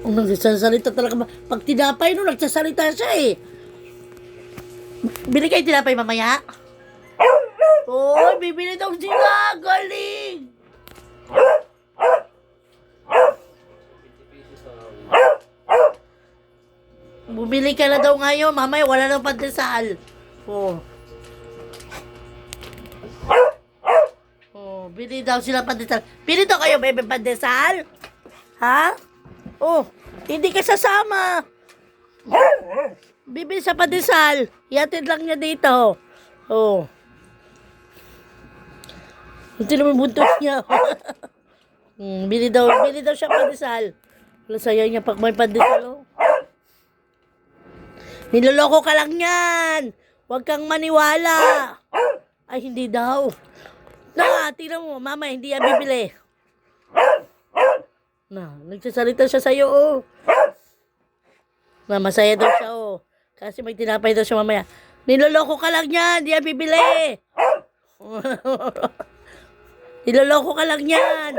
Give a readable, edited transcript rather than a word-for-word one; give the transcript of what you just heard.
Ang nagsasalita talaga. Pag tinapay no, nagsasalita siya eh. Bili kayo tinapay mamaya? Oy, bibili daw sila. Galing. Bumili ka na daw ngayon. Mamaya wala nang pandesal. Oh. Oh, bili daw sila pandesal. Bili daw kayo, bebe, pandesal? Ha? Oh, hindi ka sasama. Bibili sa pandesal. Iatid lang niya dito. Oh. Ito naman buntot niya. Bili daw siya pandesal. Wala saya niya pag may pandesal. Oh. Niloloko ka lang yan. Huwag kang maniwala. Ay, hindi daw. Tingnan mo, mama, hindi yan bibili. Nagsasalita siya sa'yo, oh. Masaya daw siya, oh. Kasi may tinapay daw siya mamaya. Niloloko ka lang yan, hindi yan bibili. Niloloko ka lang yan.